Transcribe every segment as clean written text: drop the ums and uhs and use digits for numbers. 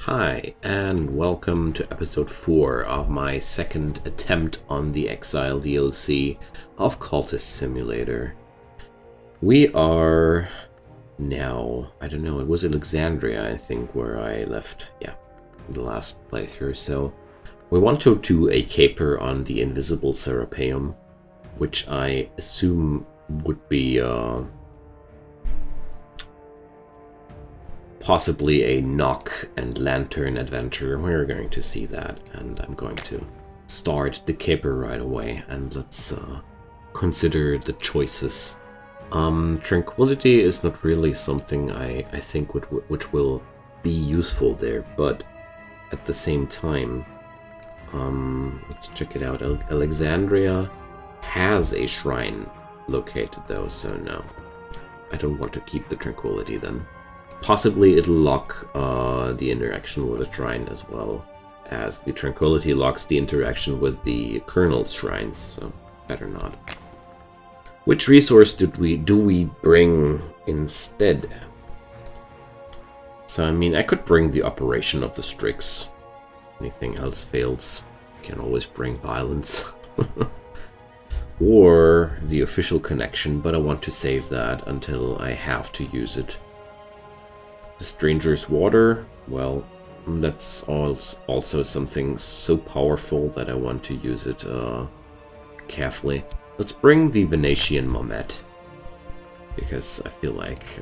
Hi, and welcome to episode 4 of my second attempt on the Exile DLC of Cultist Simulator. We are now, I don't know, it was Alexandria, I think, where I left, the last playthrough. So we want to do a caper on the Invisible Serapeum, which I assume would be possibly a knock and lantern adventure. We're going to see that, and I'm going to start the caper right away, and let's consider the choices. Tranquility is not really something I think which will be useful there, but at the same time, let's check it out. Alexandria has a shrine located though, so no, I don't want to keep the tranquility then. Possibly it'll lock the interaction with the shrine as well, as the tranquility locks the interaction with the kernel's shrines, so better not. Which resource do we bring instead? So I mean, I could bring the operation of the Strix. Anything else fails, can always bring violence. Or the official connection, but I want to save that until I have to use it. The Stranger's Water, well, that's also something so powerful that I want to use it carefully. Let's bring the Venetian Mamet, because I feel like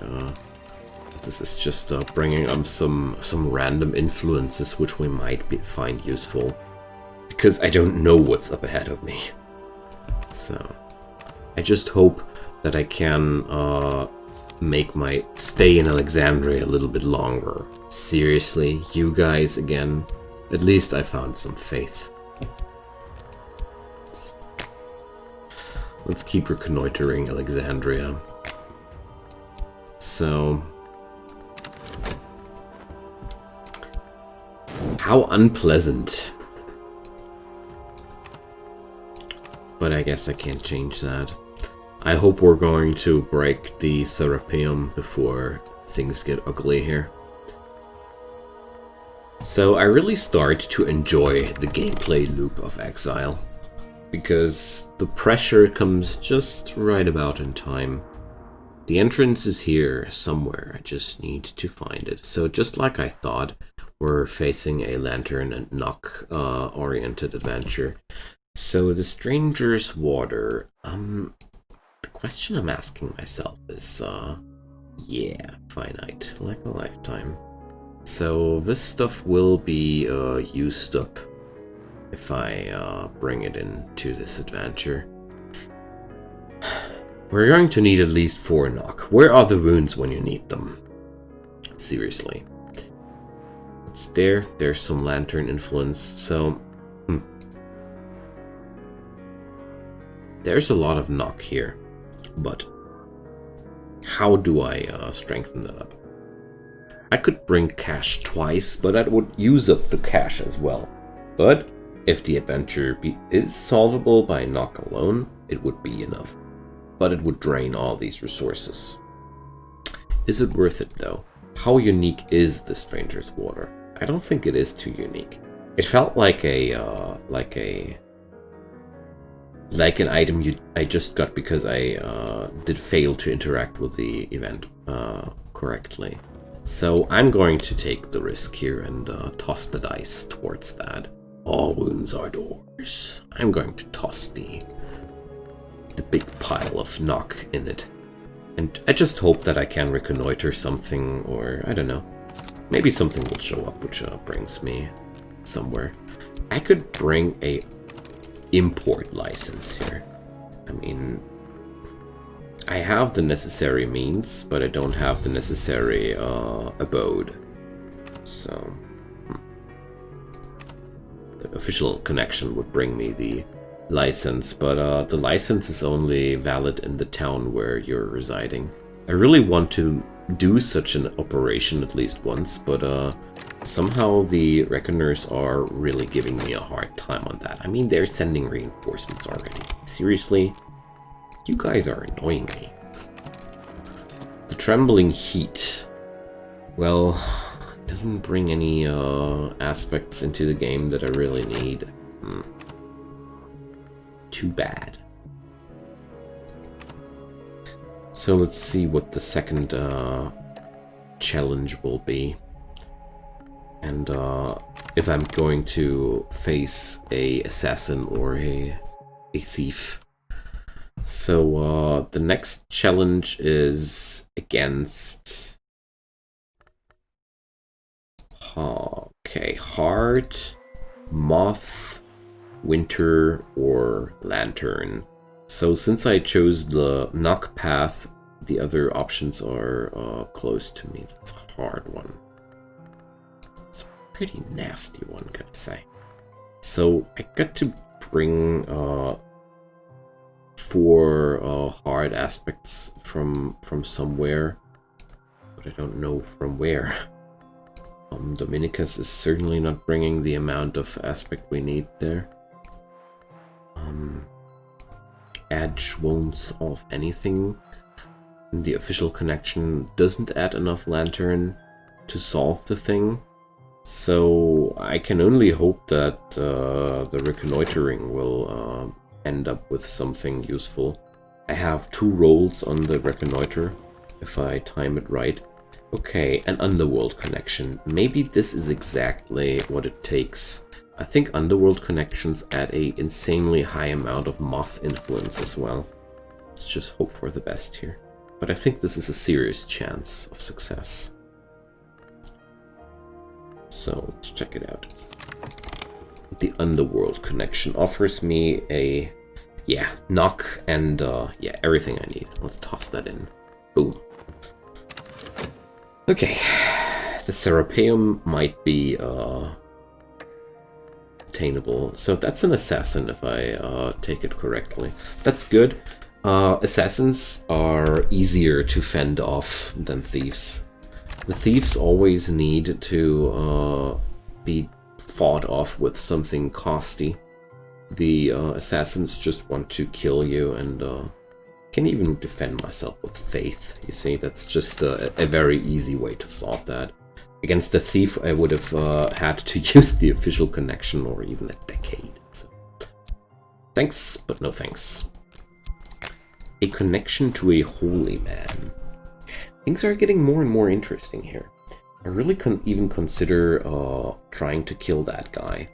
this is just bringing some random influences which we might find useful, because I don't know what's up ahead of me. So I just hope that I can make my stay in Alexandria a little bit longer. Seriously, you guys again? At least I found some faith. Let's keep reconnoitering Alexandria. So, how unpleasant. But I guess I can't change that. I hope we're going to break the Serapeum before things get ugly here. So I really start to enjoy the gameplay loop of Exile, because the pressure comes just right about in time. The entrance is here somewhere, I just need to find it. So just like I thought, we're facing a lantern and knock oriented adventure. So the Stranger's Water, the question I'm asking myself is, finite, like a lifetime. So this stuff will be used up if I bring it into this adventure. We're going to need at least 4 knock. Where are the wounds when you need them? Seriously. It's there. There's some lantern influence, so... There's a lot of knock here, but how do I strengthen that up? I could bring cash twice, but that would use up the cash as well. But if the adventure is solvable by knock alone, it would be enough. But it would drain all these resources. Is it worth it though? How unique is the Stranger's Water? I don't think it is too unique. It felt like an item I just got because I did fail to interact with the event correctly. So I'm going to take the risk here and toss the dice towards that. All wounds are doors. I'm going to toss the big pile of knock in it. And I just hope that I can reconnoiter something, or I don't know. Maybe something will show up which brings me somewhere. I could bring a import license here. I mean, I have the necessary means, but I don't have the necessary abode. So the official connection would bring me the license, but the license is only valid in the town where you're residing. I really want to do such an operation at least once, but somehow the Reckoners are really giving me a hard time on that. I mean, they're sending reinforcements already. Seriously? You guys are annoying me. The Trembling Heat. Well, Doesn't bring any aspects into the game that I really need. Too bad. So let's see what the second challenge will be. And if I'm going to face a assassin or a thief. So the next challenge is against... Okay, Heart, Moth, Winter, or Lantern. So since I chose the knock path, the other options are close to me. That's a hard one. It's a pretty nasty one, gotta say. So I got to bring 4 hard aspects from somewhere, but I don't know from where. Dominicus is certainly not bringing the amount of aspect we need there. Edge won't solve anything. The official connection doesn't add enough lantern to solve the thing. So I can only hope that the reconnoitering will end up with something useful. I have 2 rolls on the reconnoiter, if I time it right. Okay, an underworld connection. Maybe this is exactly what it takes. I think underworld connections add a insanely high amount of moth influence as well. Let's just hope for the best here. But I think this is a serious chance of success. So let's check it out. The underworld connection offers me a, knock and everything I need. Let's toss that in. Boom. Okay, the Serapeum might be attainable. So that's an assassin if I take it correctly. That's good. Assassins are easier to fend off than thieves. The thieves always need to be fought off with something costly. The assassins just want to kill you, and can even defend myself with faith. You see, that's just a very easy way to solve that. Against a thief, I would have had to use the official connection or even a decade. So, thanks, but no thanks. A connection to a holy man. Things are getting more and more interesting here. I really couldn't even consider trying to kill that guy.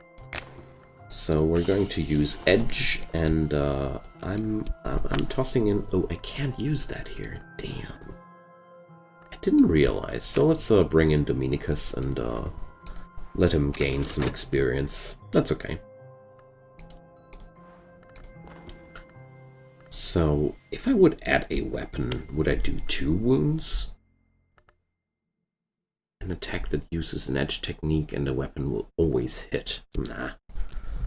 So we're going to use Edge, and I'm tossing in... Oh, I can't use that here. Damn. I didn't realize. So let's bring in Dominicus and let him gain some experience. That's okay. So if I would add a weapon, would I do 2 wounds? An attack that uses an edge technique and a weapon will always hit. Nah.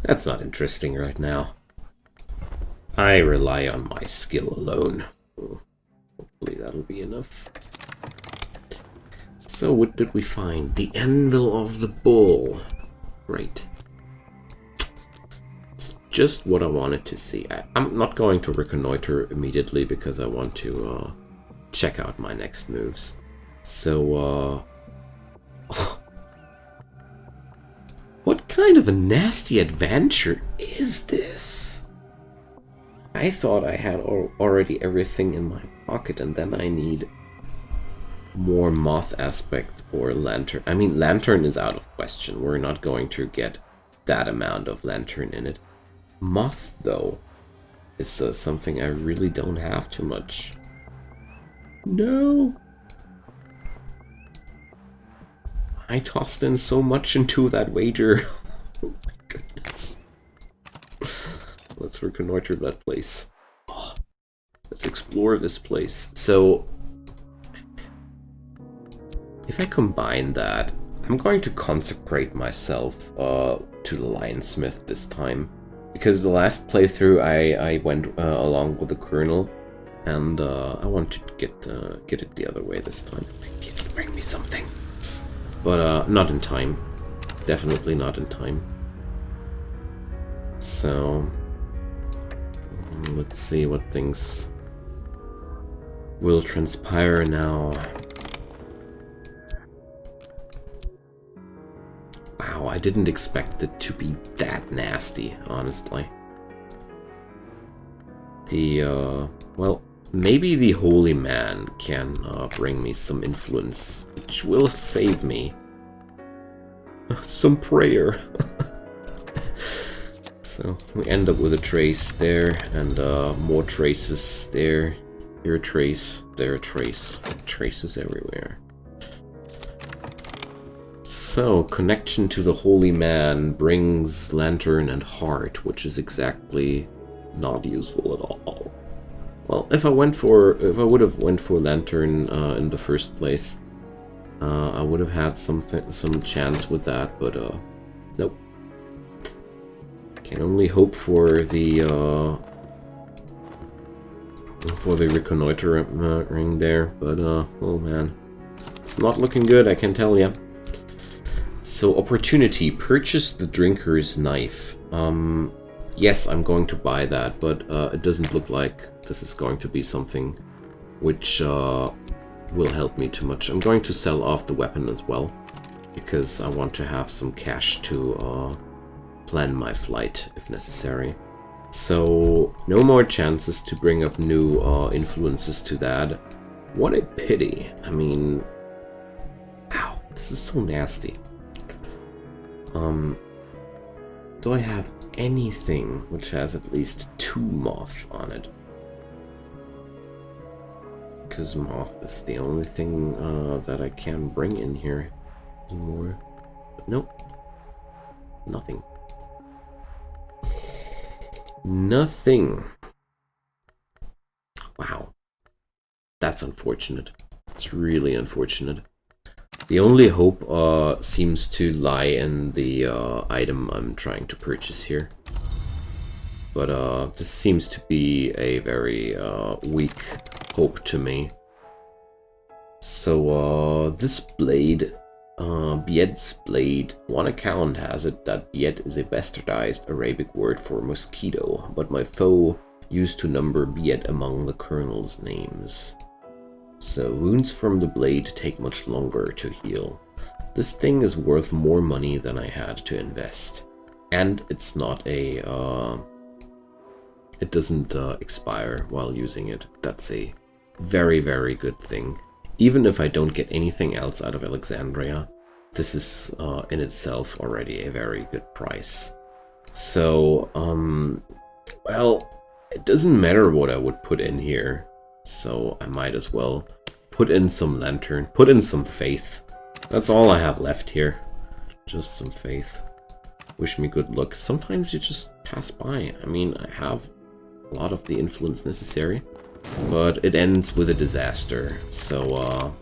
That's not interesting right now. I rely on my skill alone. Hopefully that'll be enough. So what did we find? The Anvil of the Bull. Great. It's just what I wanted to see. I'm not going to reconnoiter immediately because I want to check out my next moves. So, what kind of a nasty adventure is this? I thought I had already everything in my pocket, and then I need more moth aspect or lantern. I mean, lantern is out of question. We're not going to get that amount of lantern in it. Moth, though, is something I really don't have too much. No! I tossed in so much into that wager. Oh my goodness. Let's reconnoiter that place. Oh, let's explore this place. So, if I combine that, I'm going to consecrate myself to the Lionsmith this time. Because the last playthrough I went along with the Colonel, and I want to get it the other way this time. Maybe it can bring me something. But not in time. Definitely not in time. So let's see what things will transpire now. Wow, I didn't expect it to be that nasty, honestly. Well, maybe the Holy Man can bring me some influence, which will save me. Some prayer. So, we end up with a trace there, and more traces there. Here a trace, there a trace. Traces everywhere. So, connection to the Holy Man brings Lantern and Heart, which is exactly not useful at all. Well, if I would have went for Lantern in the first place, I would have had some chance with that, but nope. Can only hope for the reconnoitering there, but oh man, it's not looking good, I can tell ya. So, opportunity, purchase the Drinker's Knife. Yes, I'm going to buy that, but it doesn't look like this is going to be something which will help me too much. I'm going to sell off the weapon as well, because I want to have some cash to plan my flight if necessary. So, no more chances to bring up new influences to that. What a pity. I mean, ow, this is so nasty. Do I have anything which has at least 2 moth on it? Because moth is the only thing that I can bring in here anymore. But nope. Nothing. Nothing. Wow. That's unfortunate. It's really unfortunate. The only hope seems to lie in the item I'm trying to purchase here. But this seems to be a very weak hope to me. So this blade, Bied's blade, one account has it that Bied is a bastardized Arabic word for mosquito, but my foe used to number Bied among the colonel's names. So wounds from the blade take much longer to heal. This thing is worth more money than I had to invest. And it's not a, it doesn't expire while using it. That's a very, very good thing. Even if I don't get anything else out of Alexandria, this is in itself already a very good price. So, well, it doesn't matter what I would put in here. So I might as well put in some Lantern, put in some faith. That's all I have left here. Just some faith. Wish me good luck. Sometimes you just pass by. I mean, I have a lot of the influence necessary, but it ends with a disaster. So,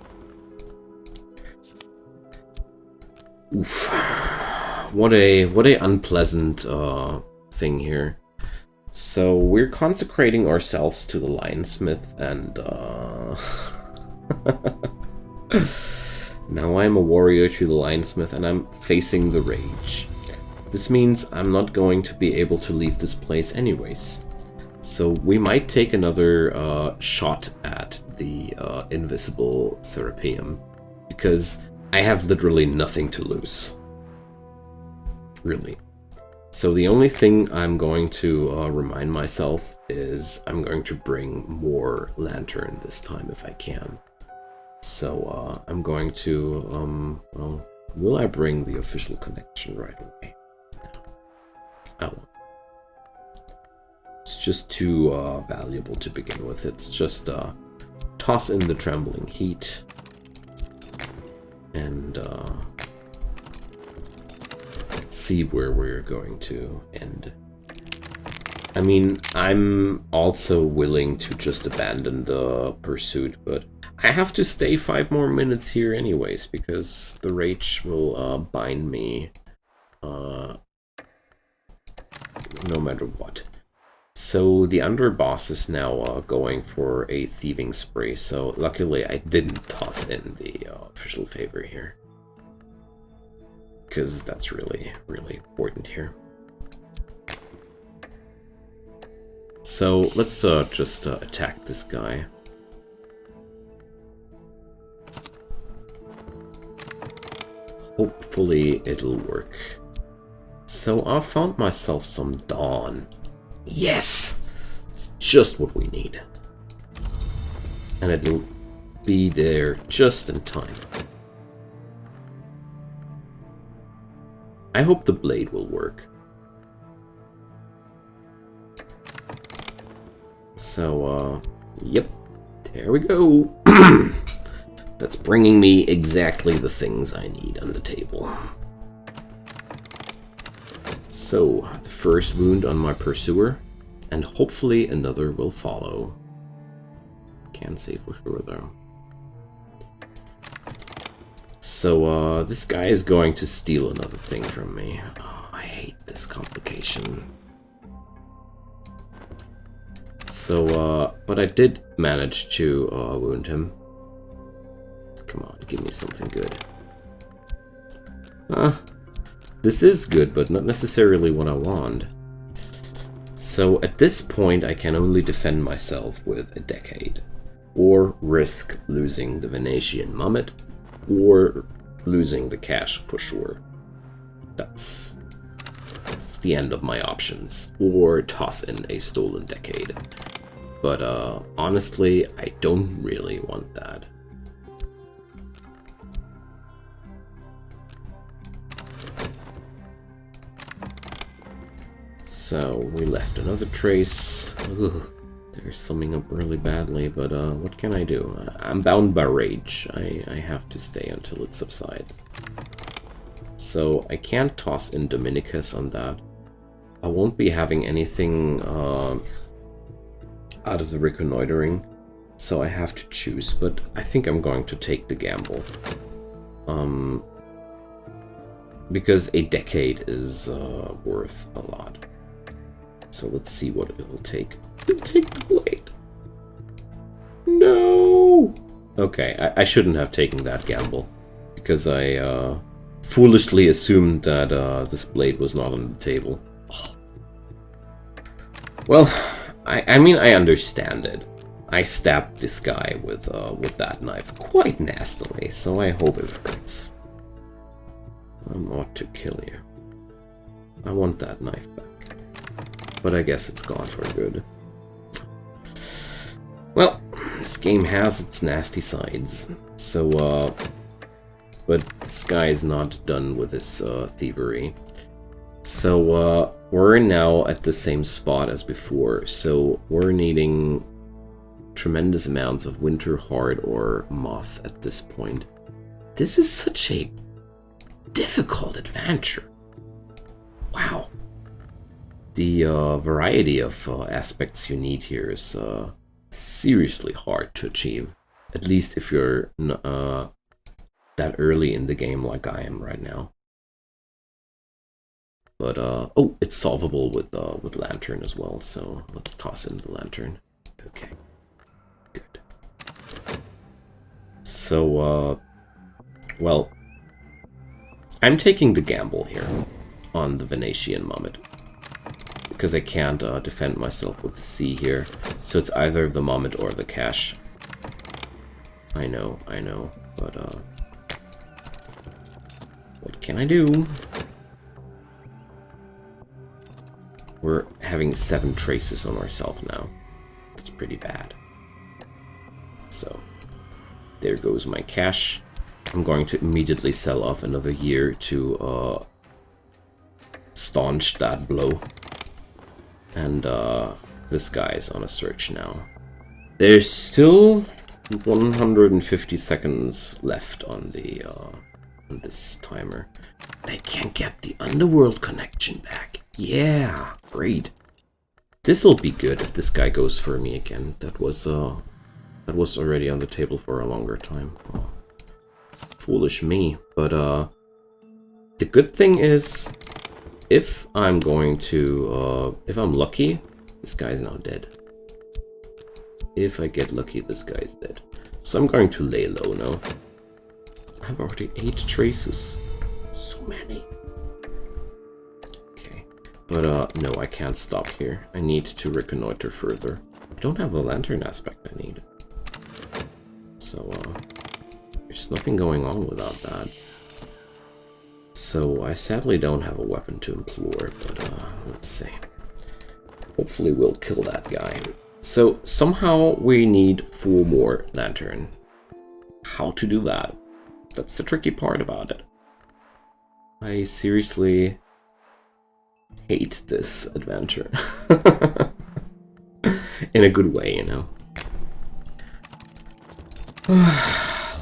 oof. What a unpleasant thing here. So we're consecrating ourselves to the Lionsmith, and now I'm a warrior to the Lionsmith, and I'm facing the Rage. This means I'm not going to be able to leave this place anyways. So we might take another shot at the invisible Serapeum, because I have literally nothing to lose. Really. So the only thing I'm going to remind myself is I'm going to bring more Lantern this time if I can. So I'm going to, well, will I bring the official connection right away? No. I won't. It's just too valuable to begin with. It's just toss in the Trembling Heat and see where we're going to end. I mean, I'm also willing to just abandon the pursuit, but I have to stay 5 more minutes here anyways, because the Rage will bind me no matter what. So the underboss is now going for a thieving spree, so luckily I didn't toss in the official favor here, because that's really, really important here. So let's just attack this guy. hopefully it'll work. So I found myself some dawn. Yes! It's just what we need. And it'll be there just in time. I hope the blade will work. So, yep. There we go. That's bringing me exactly the things I need on the table. So, the first wound on my pursuer, and hopefully another will follow. Can't say for sure though. So, this guy is going to steal another thing from me. Oh, I hate this complication. So, but I did manage to wound him. Come on, give me something good. This is good, but not necessarily what I want. So at this point, I can only defend myself with a decade, or risk losing the Venetian Mummet, or losing the cash for sure. That's the end of my options, or toss in a stolen decade. But honestly, I don't really want that. So we left another trace. Ugh, they're summing up really badly, but what can I do? I'm bound by rage. I have to stay until it subsides. So I can't toss in Dominicus on that. I won't be having anything out of the reconnoitering, so I have to choose, but I think I'm going to take the gamble. Because a decade is worth a lot. So let's see what it will take. It'll take the blade. No! Okay, I shouldn't have taken that gamble, because I foolishly assumed that this blade was not on the table. Well, I mean, I understand it. I stabbed this guy with that knife quite nastily, so I hope it hurts. I ought to kill you. I want that knife back. But I guess it's gone for good. Well, this game has its nasty sides. So, but this guy is not done with his thievery. So, we're now at the same spot as before. So, we're needing tremendous amounts of winter hard or moth at this point. This is such a difficult adventure. Wow. The variety of aspects you need here is seriously hard to achieve. At least if you're that early in the game like I am right now. But oh, it's solvable with lantern as well. So let's toss in the lantern. Okay, good. So well, I'm taking the gamble here on the Venetian Mummet, because I can't defend myself with the sea here. So it's either the Mummet or the cash. I know, but what can I do? We're having 7 traces on ourselves now. It's pretty bad. So there goes my cash. I'm going to immediately sell off another year to staunch that blow. And this guy's on a search now. There's still 150 seconds left on the on this timer. I can't get the underworld connection back. Yeah, great. This'll be good if this guy goes for me again. That was already on the table for a longer time. Oh, foolish me. But the good thing is, if I'm going to, if I'm lucky, this guy's now dead. If I get lucky, this guy's dead. So I'm going to lay low now. I have already 8 traces. So many. Okay. But no, I can't stop here. I need to reconnoiter further. I don't have a lantern aspect I need. So, there's nothing going on without that. So I sadly don't have a weapon to implore, but let's see. Hopefully we'll kill that guy. So somehow we need 4 more lantern. How to do that? That's the tricky part about it. I seriously hate this adventure. In a good way, you know.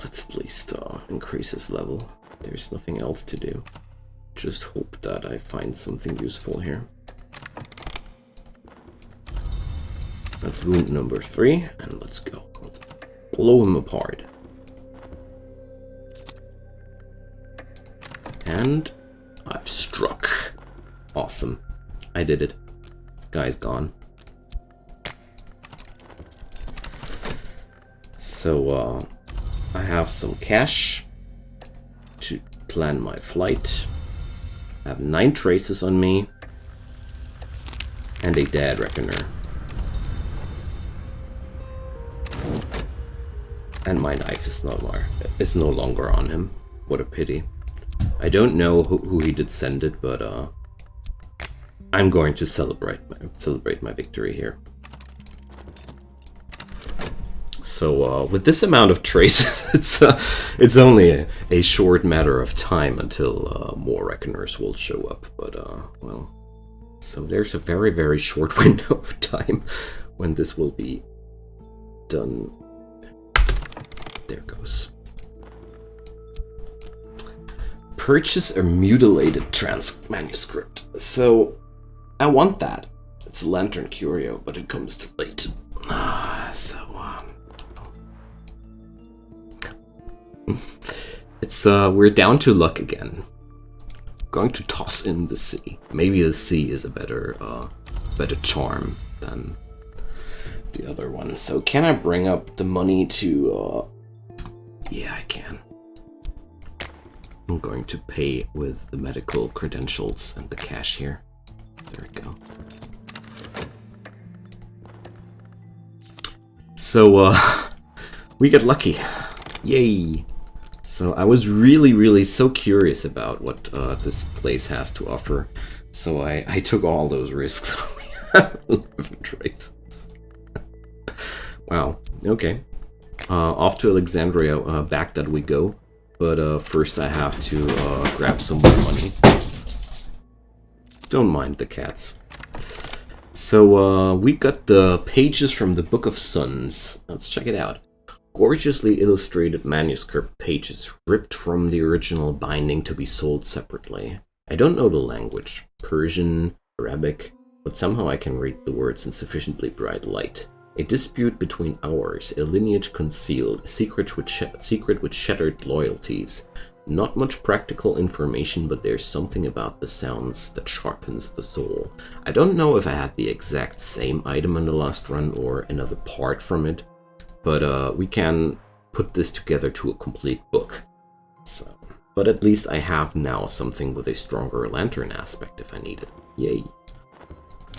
Let's at least increase his level. There's nothing else to do. Just hope that I find something useful here. That's wound number 3, and let's go. Let's blow him apart. And I've struck. Awesome. I did it. Guy's gone. So, I have some cash to plan my flight. I have 9 traces on me. And a dead reckoner. And my knife is no longer on him. What a pity. I don't know who he did send it, but I'm going to celebrate my victory here. So with this amount of traces, it's only a short matter of time until more reckoners will show up. But well, so there's a very, very short window of time when this will be done. There goes. Purchase a mutilated manuscript. So I want that. It's a lantern curio, but it comes too late. It's we're down to luck again. Going to toss in the sea. Maybe the sea is a better charm than the other one. So can I bring up the money to? Yeah, I can. I'm going to pay with the medical credentials and the cash here. There we go. So we get lucky. Yay! So I was really so curious about what this place has to offer. So I took all those risks. We have 11 traces. Wow. Okay. Off to Alexandria, back that we go. But first I have to grab some more money. Don't mind the cats. So we got the pages from the Book of Suns. Let's check it out. Gorgeously illustrated manuscript pages ripped from the original binding to be sold separately. I don't know the language, Persian, Arabic, but somehow I can read the words in sufficiently bright light. A dispute between ours, a lineage concealed, a secret with shattered loyalties. Not much practical information, but there's something about the sounds that sharpens the soul. I don't know if I had the exact same item in the last run or another part from it, but we can put this together to a complete book. So, but at least I have now something with a stronger lantern aspect if I need it. Yay.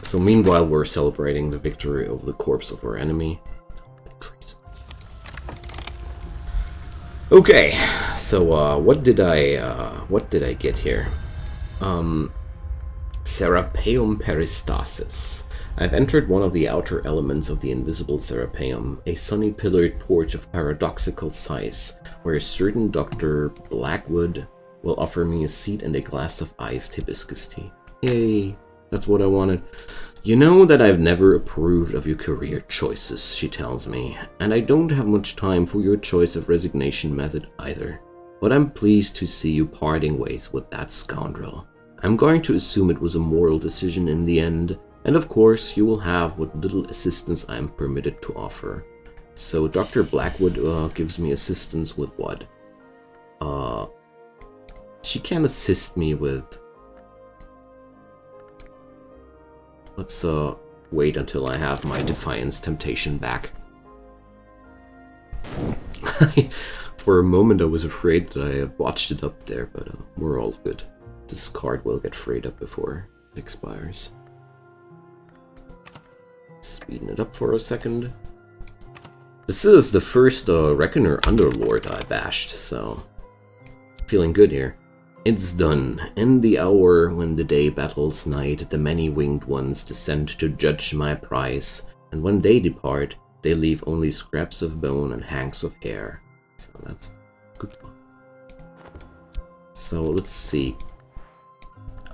So meanwhile, we're celebrating the victory over the corpse of our enemy. Okay, so what did I get here? Serapeum peristasis. I've entered one of the outer elements of the invisible Serapeum, a sunny pillared porch of paradoxical size, where a certain Dr. Blackwood will offer me a seat and a glass of iced hibiscus tea. Yay! That's what I wanted. You know that I've never approved of your career choices, she tells me, and I don't have much time for your choice of resignation method either. But I'm pleased to see you parting ways with that scoundrel. I'm going to assume it was a moral decision in the end, and of course you will have what little assistance I am permitted to offer. So Dr. Blackwood gives me assistance with what? She can assist me with... Let's wait until I have my Defiance Temptation back. For a moment I was afraid that I botched it up there, but we're all good. This card will get freed up before it expires. Speeding it up for a second. This is the first Reckoner Underlord I bashed, so feeling good here. It's done. In the hour when the day battles night, the many-winged ones descend to judge my prize, and when they depart, they leave only scraps of bone and hanks of hair. So that's good. So let's see.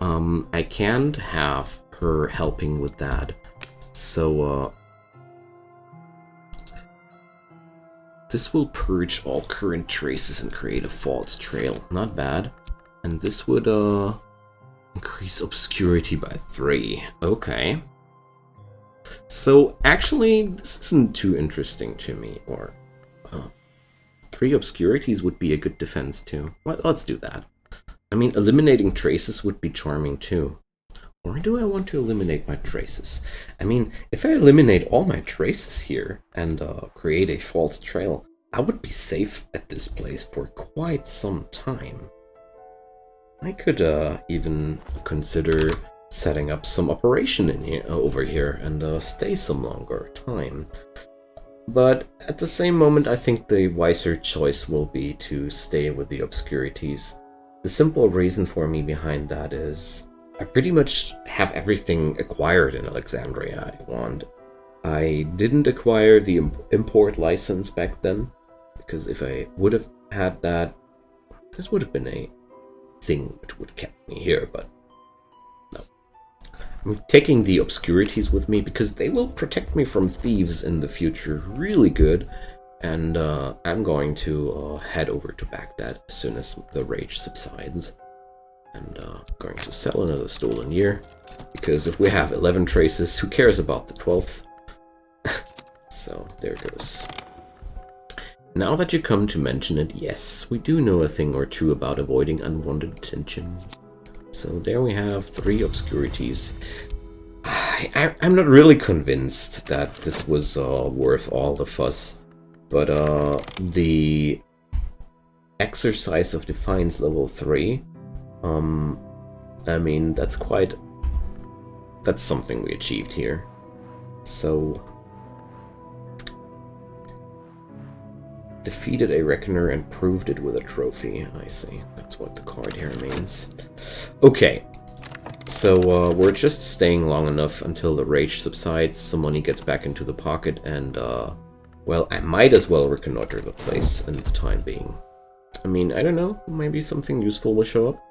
I can't have her helping with that. So, this will purge all current traces and create a false trail. Not bad. And this would, increase obscurity by 3. Okay. So, actually, this isn't too interesting to me. Or, 3 obscurities would be a good defense, too. Well, let's do that. I mean, eliminating traces would be charming, too. Or do I want to eliminate my traces? I mean, if I eliminate all my traces here and create a false trail, I would be safe at this place for quite some time. I could even consider setting up some operation in here, over here, and stay some longer time. But at the same moment, I think the wiser choice will be to stay with the obscurities. The simple reason for me behind that is I pretty much have everything acquired in Alexandria I want. I didn't acquire the import license back then, because if I would have had that, this would have been a thing which would have kept me here, but no. I'm taking the obscurities with me because they will protect me from thieves in the future really good, and I'm going to head over to Baghdad as soon as the rage subsides. And going to sell another stolen year, because if we have 11 traces, who cares about the 12th? So, there goes. Now that you come to mention it, yes, we do know a thing or two about avoiding unwanted attention. So there we have 3 obscurities. I'm not really convinced that this was worth all the fuss, but the exercise of Defiance level 3, I mean, that's something we achieved here. So, defeated a Reckoner and proved it with a trophy. I see. That's what the card here means. Okay. So, we're just staying long enough until the rage subsides, some money gets back into the pocket, and, well, I might as well reconnoiter the place in the time being. I mean, I don't know, maybe something useful will show up.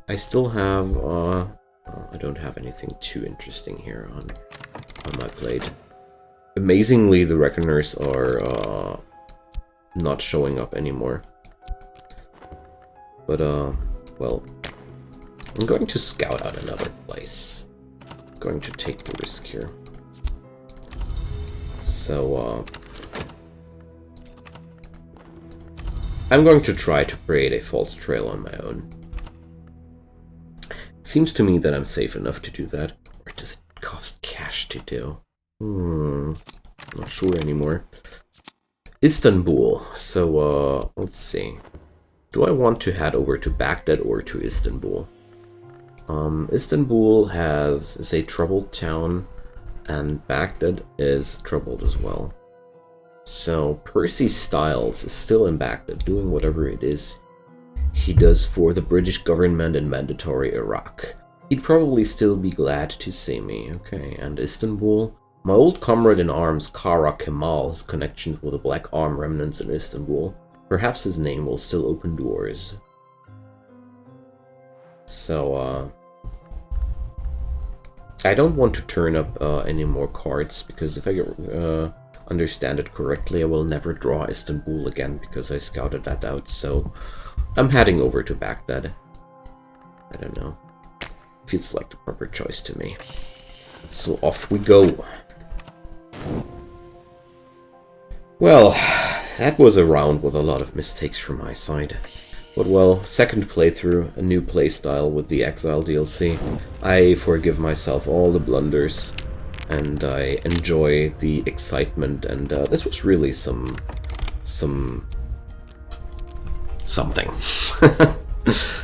I still have, I don't have anything too interesting here on my plate. Amazingly, the Reckoners are, not showing up anymore. But, well, I'm going to scout out another place. I'm going to take the risk here. So, I'm going to try to create a false trail on my own. It seems to me that I'm safe enough to do that. Or does it cost cash to do? Not sure anymore. Istanbul. So, let's see. Do I want to head over to Baghdad or to Istanbul? Istanbul is a troubled town, and Baghdad is troubled as well. So, Percy Styles is still in Baghdad, doing whatever it is he does for the British government in mandatory Iraq. He'd probably still be glad to see me. Okay, and Istanbul? My old comrade in arms, Kara Kemal, has connections with the Black Arm remnants in Istanbul. Perhaps his name will still open doors. So, I don't want to turn up any more cards, because if I understand it correctly, I will never draw Istanbul again, because I scouted that out, so I'm heading over to Baghdad. I don't know. Feels like the proper choice to me. So off we go. Well, that was a round with a lot of mistakes from my side. But well, second playthrough, a new playstyle with the Exile DLC. I forgive myself all the blunders, and I enjoy the excitement, and this was really something.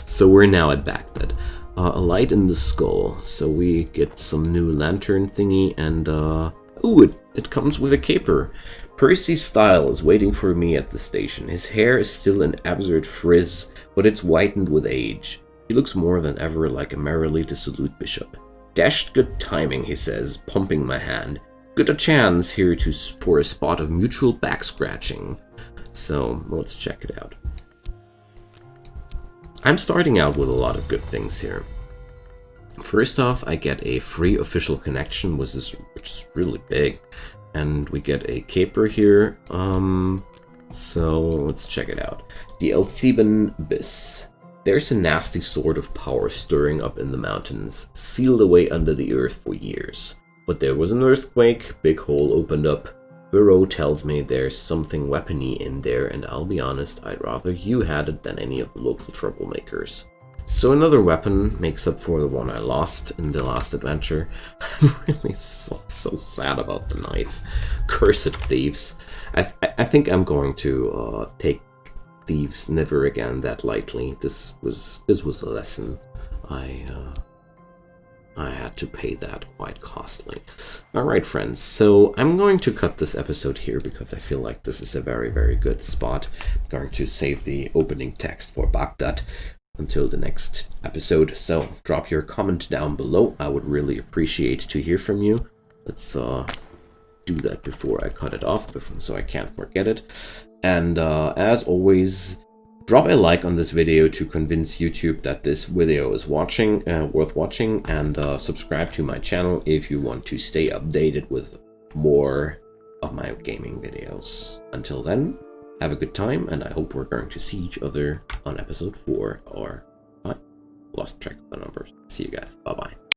So we're now at Baghdad. A light in the skull, so we get some new lantern thingy, and ooh, it comes with a caper. Percy Style is waiting for me at the station. His hair is still an absurd frizz, but it's whitened with age. He looks more than ever like a merrily dissolute bishop. Dashed good timing, he says, pumping my hand. Good a chance here for a spot of mutual back scratching. So let's check it out. I'm starting out with a lot of good things here. First off, I get a free official connection, which is really big. And we get a caper here. So let's check it out. The Eltheban Abyss. There's a nasty sort of power stirring up in the mountains, sealed away under the earth for years. But there was an earthquake, big hole opened up. Burrow tells me there's something weapony in there, and I'll be honest, I'd rather you had it than any of the local troublemakers. So another weapon makes up for the one I lost in the last adventure. I'm really so sad about the knife. Cursed thieves. I think I'm going to take thieves never again that lightly. This was a lesson. I had to pay that quite costly. Alright friends, so I'm going to cut this episode here because I feel like this is a very, very good spot. I'm going to save the opening text for Baghdad until the next episode. So drop your comment down below. I would really appreciate to hear from you. Let's do that before I cut it off, so I can't forget it. And as always, drop a like on this video to convince YouTube that this video is worth watching, and subscribe to my channel if you want to stay updated with more of my gaming videos. Until then, have a good time, and I hope we're going to see each other on episode 4, or I lost track of the numbers. See you guys. Bye-bye.